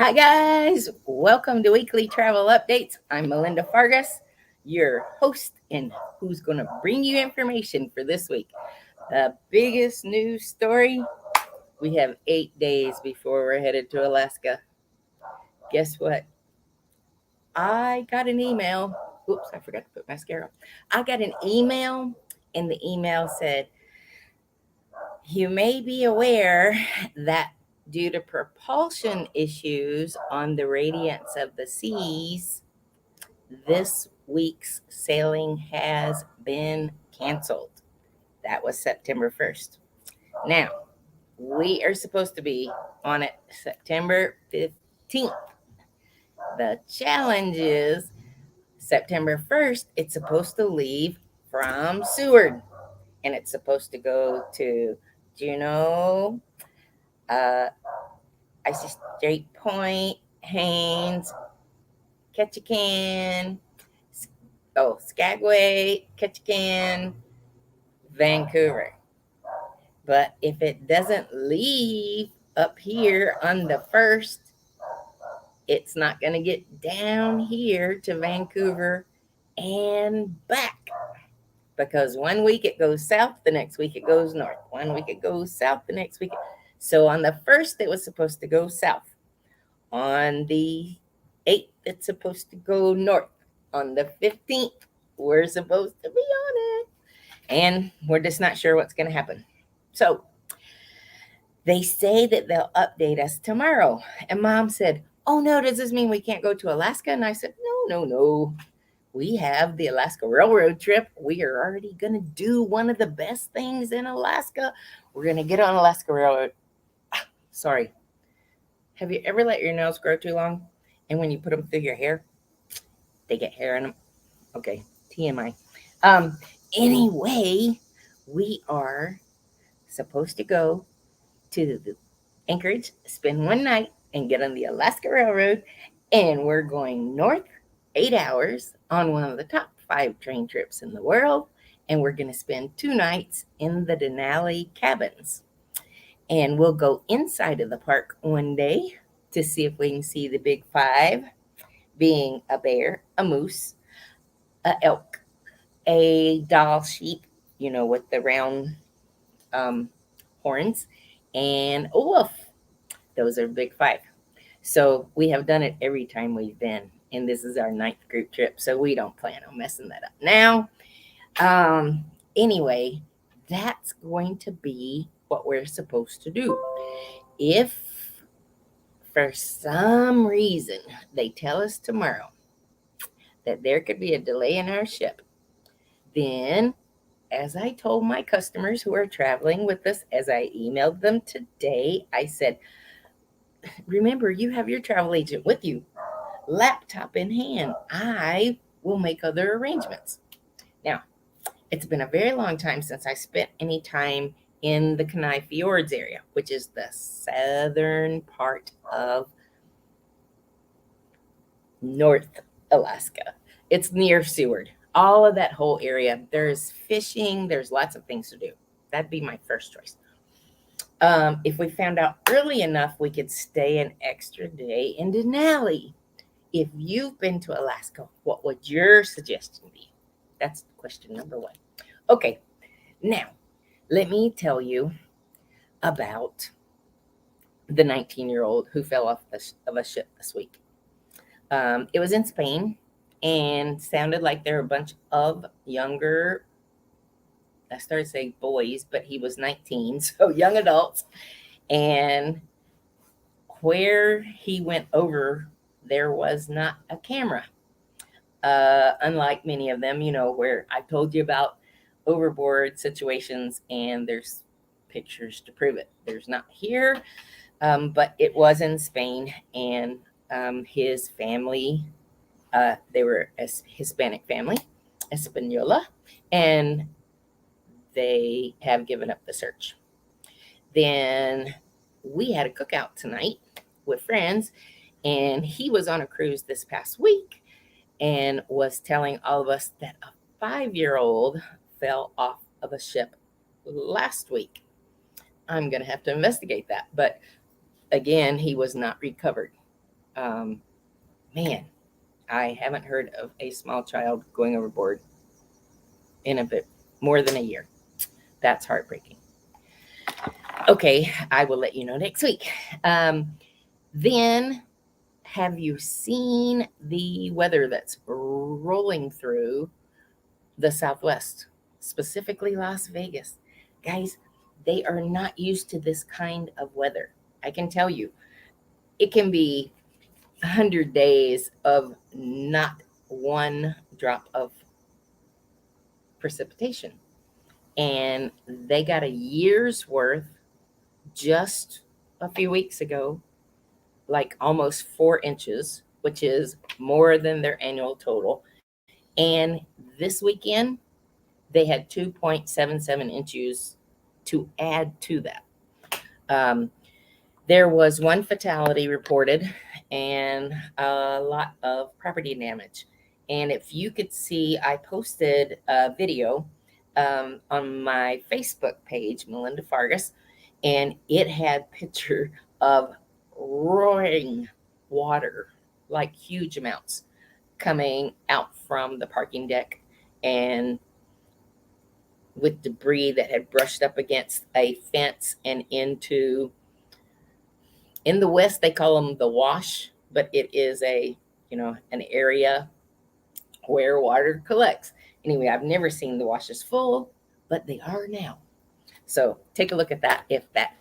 Hi, guys. Welcome to Weekly Travel Updates. I'm Melinda Fargas, your host, and who's going to bring you information for this week. The biggest news story, we have 8 days before we're headed to Alaska. Guess what? I got an email. Oops, I forgot to put mascara on. I got an email, and the email said, "You may be aware that due to propulsion issues on the Radiance of the Seas, this week's sailing has been canceled." That was September 1st. Now, we are supposed to be on it September 15th. The challenge is September 1st, it's supposed to leave from Seward and it's supposed to go to Juneau, uh, Icy Strait Point, Haines, Ketchikan, Skagway, Ketchikan, Vancouver. But if it doesn't leave up here on the 1st, it's not going to get down here to Vancouver and back. Because one week it goes south, the next week it goes north. One week it goes south, the next week. So on the 1st, it was supposed to go south. On the 8th, it's supposed to go north. On the 15th, we're supposed to be on it. And we're just not sure what's going to happen. So they say that they'll update us tomorrow. And Mom said, "Oh no, does this mean we can't go to Alaska?" And I said, "No, no, no. We have the Alaska Railroad trip. We are already going to do one of the best things in Alaska. We're going to get on Alaska Railroad." Sorry. Have you ever let your nails grow too long? And when you put them through your hair, they get hair in them? Okay, TMI. Um, anyway, we are supposed to go to the Anchorage, spend one night, and get on the Alaska Railroad. And we're going north 8 hours on one of the top 5 train trips in the world. And we're going to spend 2 nights in the Denali cabins. And we'll go inside of the park one day to see if we can see the big five, being a bear, a moose, a elk, a doll sheep, with the round um, horns, and a wolf. Those are big five. So we have done it every time we've been, and this is our ninth group trip, so we don't plan on messing that up now. Anyway, that's going to be what we're supposed to do. If for some reason they tell us tomorrow that there could be a delay in our ship, then as I told my customers who are traveling with us, as I emailed them today, I said, "Remember, you have your travel agent with you, laptop in hand. I will make other arrangements." Now, it's been a very long time since I spent any time in the Kenai Fjords area, which is the southern part of North Alaska. It's near Seward. All of that whole area. There's fishing, there's lots of things to do. That'd be my first choice. If we found out early enough, we could stay an extra day in Denali. If you've been to Alaska, what would your suggestion be? That's question number one. Okay, now let me tell you about the 19-year-old who fell off of a ship this week. It was in Spain and sounded like there were a bunch of younger, I started saying boys, but he was 19, so young adults. And where he went over, there was not a camera. Unlike many of them, where I told you about overboard situations and there's pictures to prove it. There's not here, but it was in Spain, and his family, they were a Hispanic family, Española, and they have given up the search. Then we had a cookout tonight with friends, and he was on a cruise this past week and was telling all of us that a 5-year-old fell off of a ship last week. I'm going to have to investigate that. But again, he was not recovered. Um, man, I haven't heard of a small child going overboard in a bit more than a year. That's heartbreaking. Okay, I will let you know next week. Then, have you seen the weather that's rolling through the Southwest, specifically Las Vegas? Guys, they are not used to this kind of weather. I can tell you, it can be 100 days of not one drop of precipitation. And they got a year's worth just a few weeks ago, like almost 4 inches, which is more than their annual total. And this weekend, they had 2.77 inches to add to that. Um, there was one fatality reported and a lot of property damage. And if you could see, I posted a video on my Facebook page, Melinda Fargus, and it had picture of roaring water, like huge amounts, coming out from the parking deck and with debris that had brushed up against a fence and into, in the West they call them the wash, but it is an area where water collects. Anyway, I've never seen the washes full, but they are now. So take a look at that if that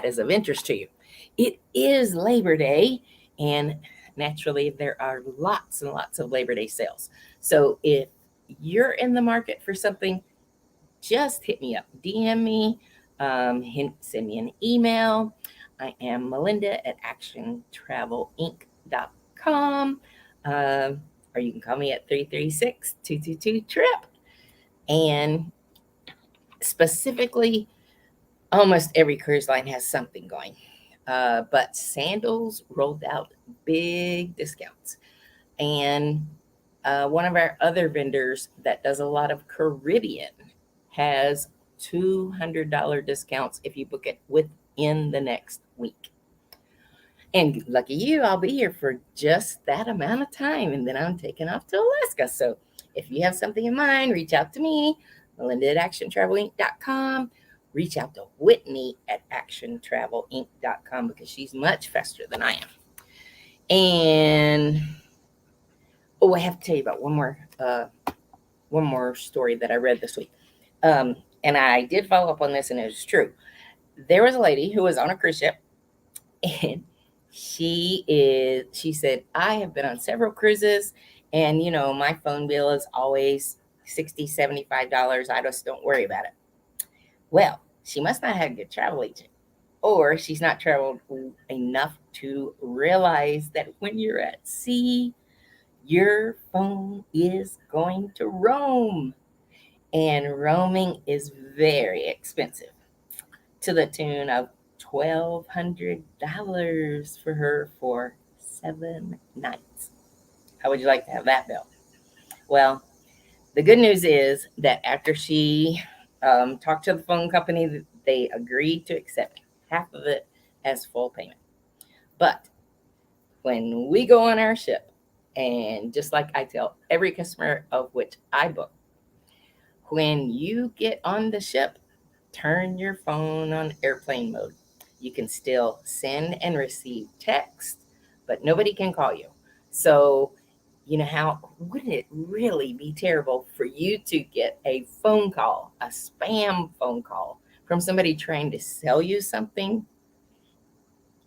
is of interest to you. It is Labor Day, and naturally there are lots and lots of Labor Day sales. So if you're in the market for something, just hit me up, DM me, send me an email. I am Melinda at actiontravelinc.com. Or you can call me at 336-222-TRIP. And specifically, almost every cruise line has something going. But Sandals rolled out big discounts. And one of our other vendors that does a lot of Caribbean has $200 discounts if you book it within the next week. And lucky you, I'll be here for just that amount of time, and then I'm taking off to Alaska. So if you have something in mind, reach out to me, Melinda at actiontravelinc.com. Reach out to Whitney at actiontravelinc.com because she's much faster than I am. And I have to tell you about one more story that I read this week. And I did follow up on this, and it was true. There was a lady who was on a cruise ship, and she said, I have been on several cruises, and my phone bill is always $60-$75. I just don't worry about it. Well, she must not have a good travel agent, or she's not traveled enough to realize that when you're at sea, your phone is going to roam. And roaming is very expensive, to the tune of $1,200 for her for 7 nights. How would you like to have that bill? Well, the good news is that after she talked to the phone company, they agreed to accept half of it as full payment. But when we go on our ship, and just like I tell every customer of which I book, when you get on the ship, turn your phone on airplane mode. You can still send and receive text, but nobody can call you. So, how wouldn't it really be terrible for you to get a phone call, a spam phone call from somebody trying to sell you something,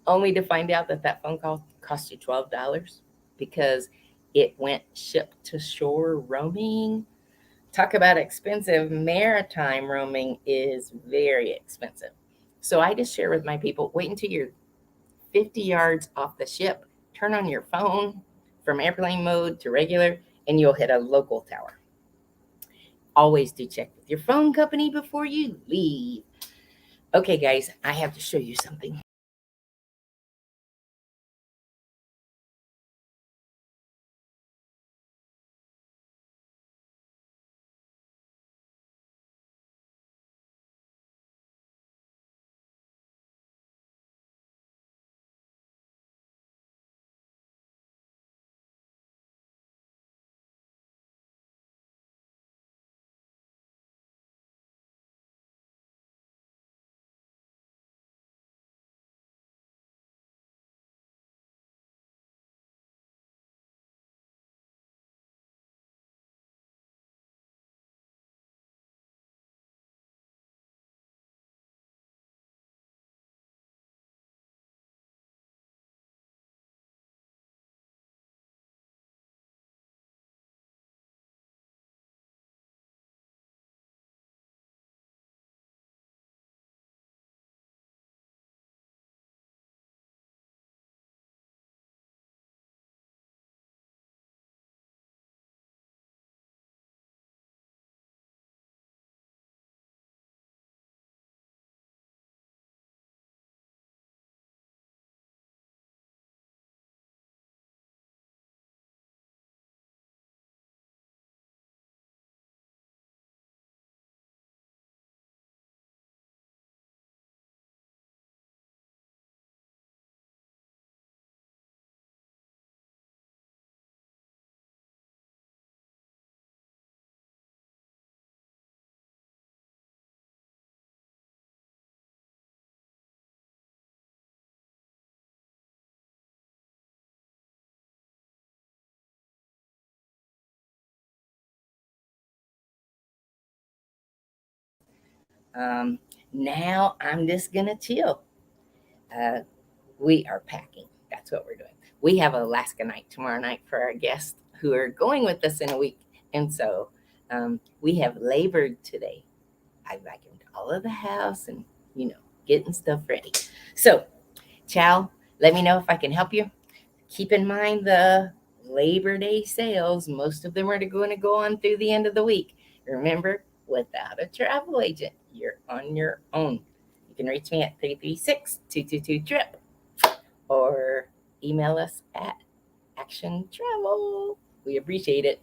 only to find out that that phone call cost you $12 because it went ship to shore roaming? Talk about expensive. Maritime roaming is very expensive. So I just share with my people, wait until you're 50 yards off the ship, turn on your phone from airplane mode to regular, and you'll hit a local tower. Always do check with your phone company before you leave. Okay, guys, I have to show you something. Now I'm just going to chill. We are packing. That's what we're doing. We have Alaska night tomorrow night for our guests who are going with us in a week. And so we have labored today. I vacuumed all of the house and, getting stuff ready. So, Chow, let me know if I can help you. Keep in mind the Labor Day sales. Most of them are going to go on through the end of the week. Remember, without a travel agent, you're on your own. You can reach me at 336-222-TRIP or email us at Action Travel. We appreciate it.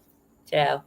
Ciao.